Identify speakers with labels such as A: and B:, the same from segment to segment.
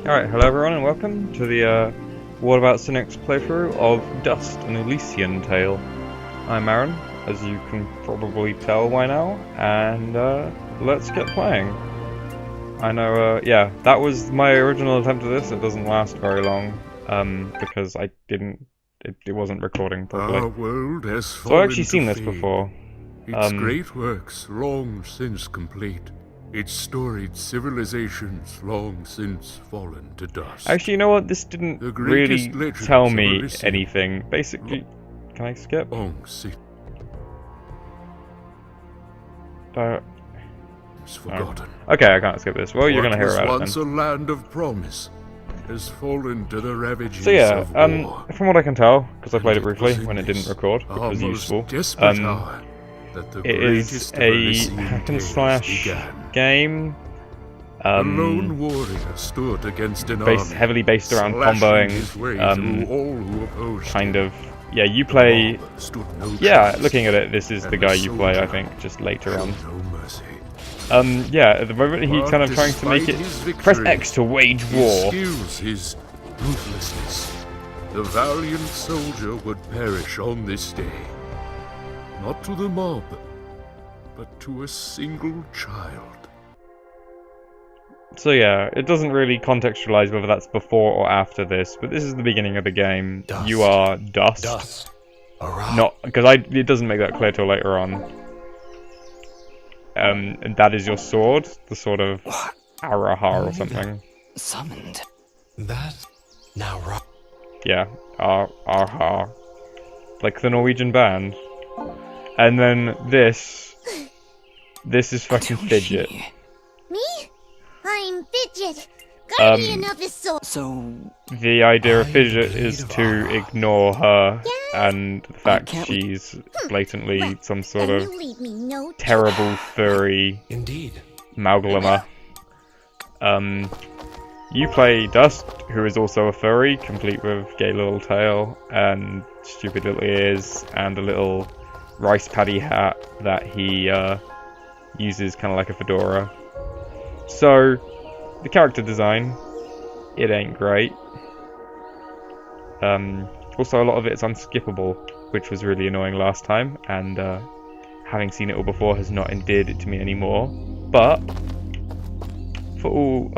A: Alright, hello everyone and welcome to the What About Cynic's playthrough of Dust, an Elysian tale. I'm Aaron, as you can probably tell by now, and let's get playing. I know, yeah, that was my original attempt at this. It doesn't last very long, because I didn't, it wasn't recording properly.
B: Our world has
A: So I've actually seen this before.
B: Its great works long since complete. Its storied civilizations long since fallen to dust.
A: Actually, you know what? This didn't really tell me anything. Basically, can I skip?
B: It's forgotten.
A: Okay, I can't skip this. Well, you're gonna hear about it then.
B: Once a land of promise has fallen to the ravages
A: So yeah,
B: of war.
A: from what I can tell, because I played it briefly when it didn't record, which was useful. It is a hack and slash game.
B: A lone warrior stood against an army,
A: heavily based around comboing. Kind of. Yeah, you play. Yeah, looking at it, this is the guy you play. I think just later on. Yeah, at the moment he's kind of trying to make it. Press X to wage war.
B: Excuse his ruthlessness. The valiant soldier would perish on this day. Not to the mob, but to a single child.
A: So yeah, it doesn't really contextualize whether that's before or after this, but this is the beginning of the game. Dust. You are Dust.
C: Dust.
A: Not because it doesn't make that clear till later on. And that is your sword, the sword of Araha or something.
C: Summoned. That now rock.
A: Yeah, Araha, like the Norwegian band. And then this is fucking Fidget.
D: Me? I'm Fidget, guardian of the soul.
C: So
A: the idea of Fidget is to ignore her and the fact she's blatantly some sort of terrible furry amalgama. You play Dust, who is also a furry, complete with gay little tail and stupid little ears and a little rice paddy hat that he uses kind of like a fedora. So, the character design, it ain't great. Also, a lot of it is unskippable, which was really annoying last time, and having seen it all before has not endeared it to me anymore. But for all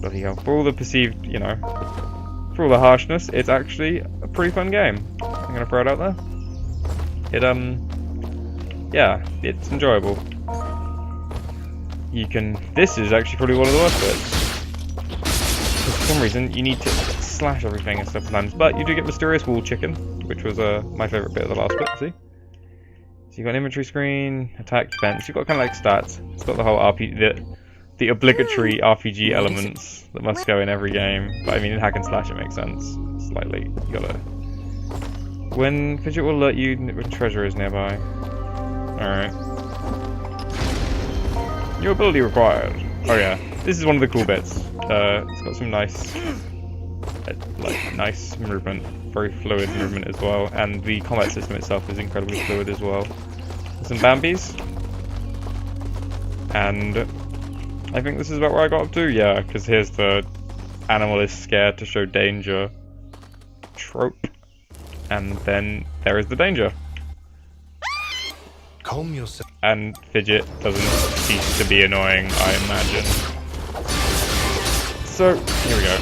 A: the perceived, you know, for all the harshness, it's actually a pretty fun game. I'm gonna throw it out there. Yeah, it's enjoyable. This is actually probably one of the worst bits. For some reason, you need to slash everything and stuff sometimes, but you do get Mysterious Wall Chicken, which was my favourite bit of the last bit, see? So you've got an inventory screen, attack, defense, you've got kind of like stats. It's got the whole the obligatory RPG elements that must go in every game, but I mean in hack and slash it makes sense, slightly. You gotta... When Fidget will alert you when treasure is nearby. Alright. Your ability required. Oh yeah, this is one of the cool bits. It's got some nice movement, very fluid movement as well, and the combat system itself is incredibly fluid as well. There's some Bambis, and I think this is about where I got up to. Yeah, because here's the animal is scared to show danger trope, and then there is the danger.
C: Calm yourself.
A: And Fidget doesn't cease to be annoying, I imagine. So, here we go.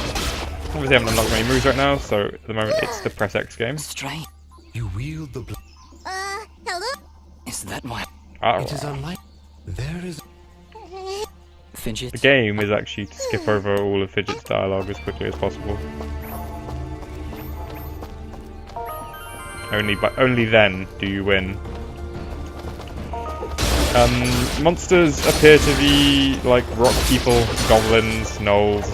A: Obviously I haven't unlocked many moves right now, so at the moment it's the press X game.
C: Strange. You wield the
D: hello?
C: Is that why?
A: It
C: is unlike. There is. Fidget.
A: The game is actually to skip over all of Fidget's dialogue as quickly as possible. Only then do you win. Monsters appear to be like rock people, goblins, gnolls.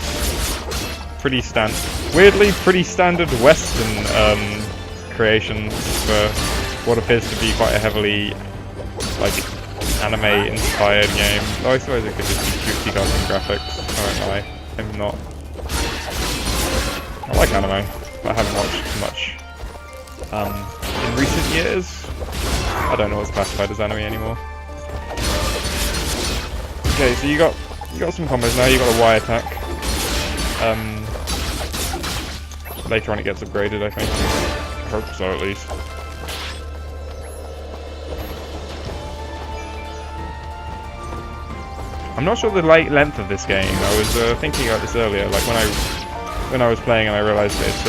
A: Weirdly pretty standard Western creations for what appears to be quite a heavily like anime-inspired game. Though I suppose it could just be cutesy cartoon graphics. I won't lie. I'm not. I like anime, but I haven't watched much in recent years. I don't know what's classified as anime anymore. Okay, so you got some combos now. You got a Y attack. Later on it gets upgraded, I think. I hope so, at least. I'm not sure the length of this game. I was thinking about this earlier, like when I was playing and I realised that it's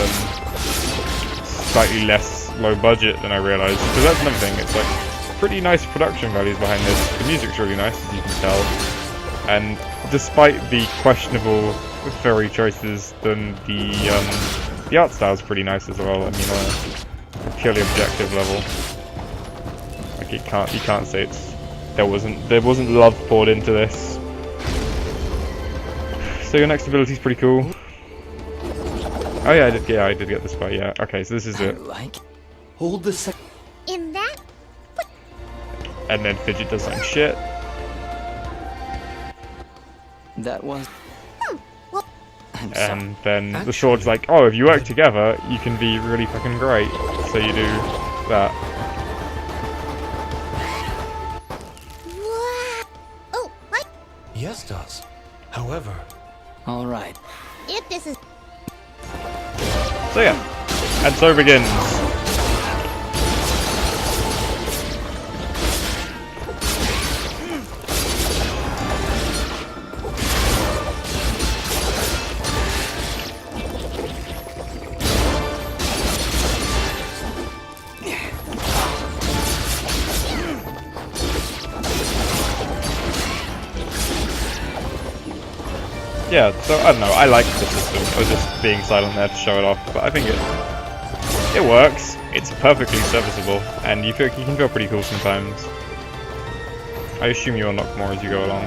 A: slightly less low budget than I realised. Because that's another thing, it's like pretty nice production values behind this. The music's really nice, as you can tell. And despite the questionable furry choices, then the art style's pretty nice as well. I mean, on a purely objective level, like you can't say there wasn't love poured into this. So your next ability's pretty cool. Oh yeah, I did get this part. Yeah. Okay, so this is it.
C: Hold the sec.
D: In that?
A: And then Fidget does some shit.
E: That was.
D: Well,
A: And then the sword's like, oh, if you work together, you can be really fucking great. So you do that.
D: wow. Oh, what?
C: Yes, does. However,
E: All right.
D: If this is...
A: So yeah, and so begins. Yeah, so I don't know, I like the system. I was just being silent there to show it off, but I think it works. It's perfectly serviceable, and you can feel pretty cool sometimes. I assume you unlock more as you go along.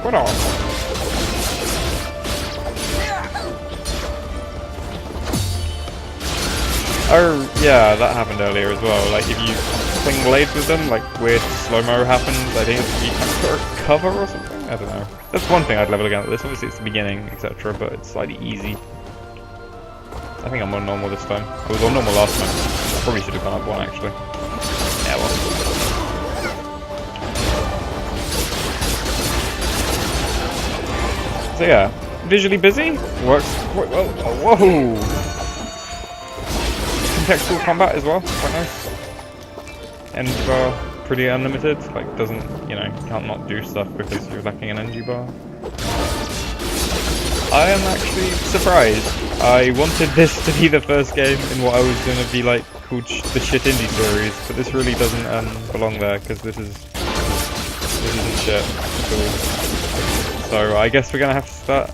A: What on? Oh yeah, that happened earlier as well. Like if you swing blades with them, like weird slow-mo happens. I think you can put a cover or something. I don't know. That's one thing I'd level again at this. Obviously it's the beginning, etc., but it's slightly easy. I think I'm on normal this time. I was on normal last time. I probably should have gone up one actually. Yeah, well. So yeah, visually busy. Works quite well. Oh, whoa! Contextual combat as well. Quite nice. And pretty unlimited, like doesn't, you know, you can't not do stuff because you're lacking an energy bar. I am actually surprised. I wanted this to be the first game in what I was going to be like called the shit indie series, but this really doesn't belong there because this isn't shit at all. So I guess we're going to have to start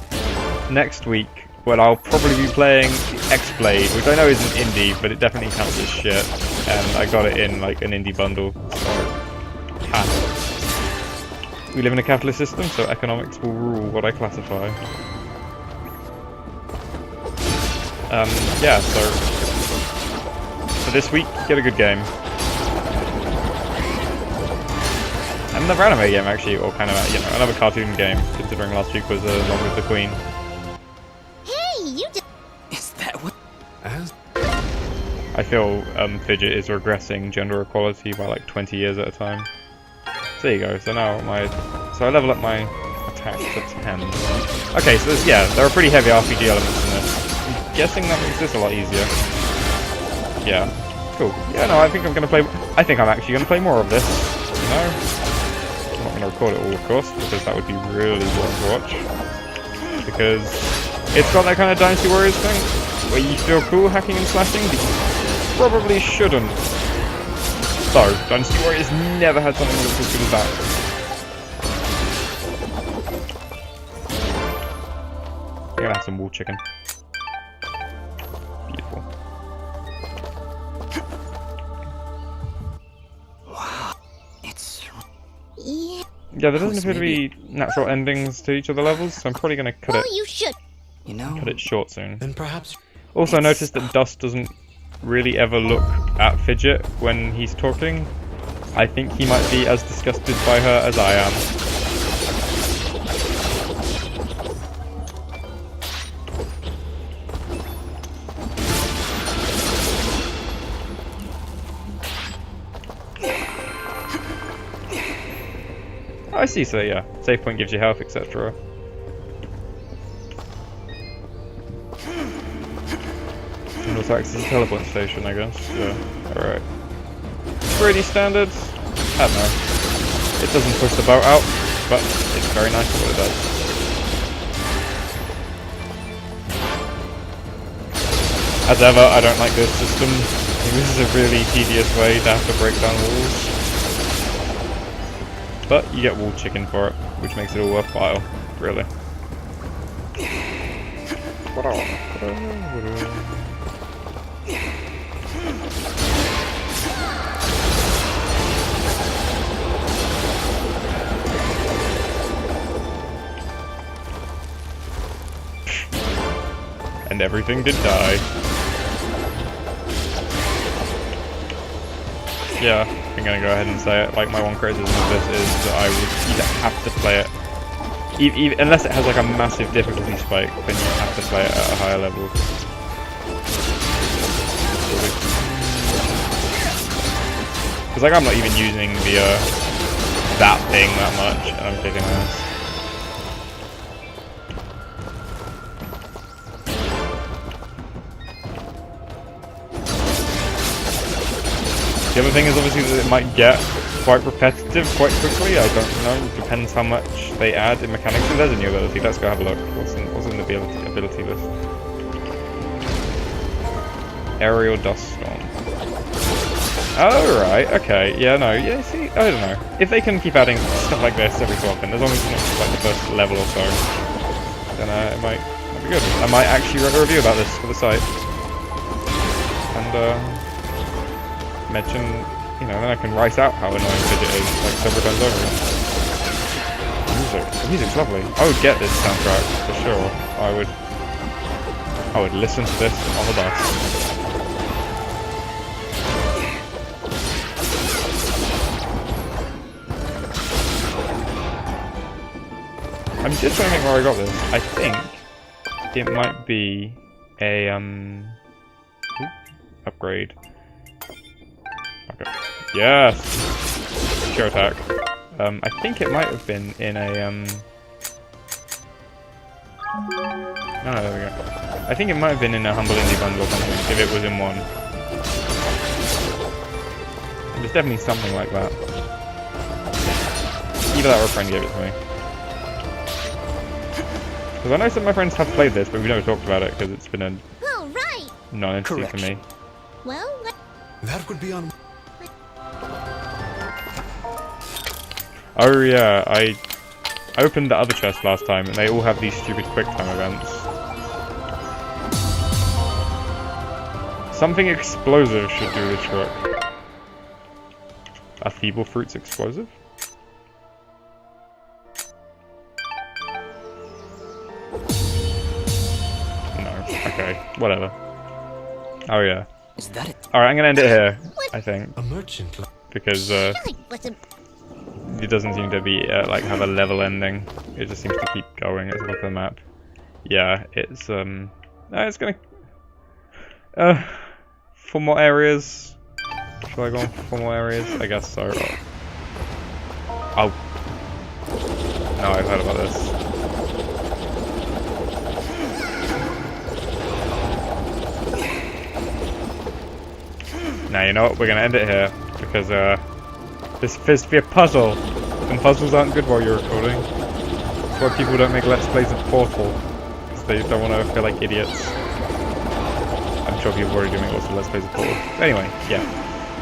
A: next week when I'll probably be playing X-Blade, which I know isn't indie, but it definitely counts as shit. And I got it in like an indie bundle, so we live in a capitalist system, so economics will rule what I classify. Yeah, so this week, get a good game. And another anime game actually, or kind of, you know, another cartoon game, considering last week was Along with the Queen.
D: Hey, you just...
E: Is that what?
C: as
A: I feel Fidget is regressing gender equality by like 20 years at a time. So there you go, so now so I level up my attack to 10. Okay, so this, yeah, there are pretty heavy RPG elements in this. I'm guessing that makes this a lot easier. Yeah, cool. Yeah, no, I think I'm actually gonna play more of this, you know? I'm not gonna record it all, of course, because that would be really boring to watch. Because it's got that kind of Dynasty Warriors thing, where you feel cool hacking and slashing, but you probably shouldn't. So, Dynasty Warriors never had something that was as good as that. I'm gonna have some wool chicken. Beautiful.
E: Wow. It's.
D: Yeah.
A: Yeah, there doesn't appear to be natural endings to each of the levels, so I'm probably gonna cut
D: Well, you should.
E: You know.
A: it short soon.
C: then perhaps
A: Also, I noticed that Dust doesn't really ever look at Fidget when he's talking. I think he might be as disgusted by her as I am. I see, so yeah. Save point gives you health, etc. also acts as a teleport station, I guess. Yeah, alright. Pretty standard. I don't know. It doesn't push the boat out, but it's very nice at what it does. As ever, I don't like this system. I think this is a really tedious way to have to break down walls. But you get wall chicken for it, which makes it all worthwhile, really. And everything did die. Yeah, I'm gonna go ahead and say it. Like, my one criticism of this is that I would either have to play it, unless it has like a massive difficulty spike, then you have to play it at a higher level. Because like I'm not even using the that thing that much, and I'm kicking ass. The other thing is obviously that it might get quite repetitive quite quickly. I don't know. It depends how much they add in mechanics. So there's a new ability. Let's go have a look. What's in the ability list? Aerial dust storm. Oh right. Okay. Yeah. No. Yeah. See, I don't know. If they can keep adding stuff like this every so often, as long as it's not just like the first level or so, then it might be good. I might actually write a review about this for the site. And mention, you know, then I can write out how annoying Fidget is, like several times over. The music's lovely. I would get this soundtrack for sure. I would listen to this on the bus. I'm just trying to think where I got this. I think it might be a upgrade. Okay. Yes! Pure attack. I think it might have been in a no, there we go. I think it might have been in a Humble Indie bundle or something, if it was in one. There's definitely something like that. Either that or a friend gave it to me. Because I know some of my friends have played this, but we've never talked about it because it's been a non-entity for me.
D: Well,
C: That would be on.
A: Oh yeah, I opened the other chest last time and they all have these stupid quick time events. Something explosive should do the trick. A feeble fruits explosive? No, okay, whatever. Oh yeah.
E: Is that it?
A: Alright, I'm gonna end it here, I think.
C: A merchant.
A: Because it doesn't seem to be like have a level ending. It just seems to keep going. Let's look at the map. Yeah, it's no, it's gonna 4 more areas. Shall I go on 4 more areas? I guess so. Oh no, I've heard about this. Now you know what? We're gonna end it here because this appears to be a puzzle, and puzzles aren't good while you're recording. That's why people don't make Let's Plays of Portal, because they don't want to feel like idiots. I'm sure people are already doing lots of Let's Plays of Portal. Anyway, yeah.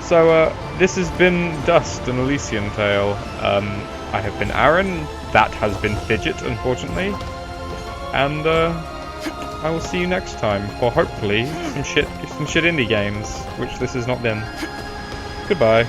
A: So this has been Dust, an Elysian tale. I have been Aaron. That has been Fidget, unfortunately. And I will see you next time for hopefully some shit indie games, which this has not been. Goodbye.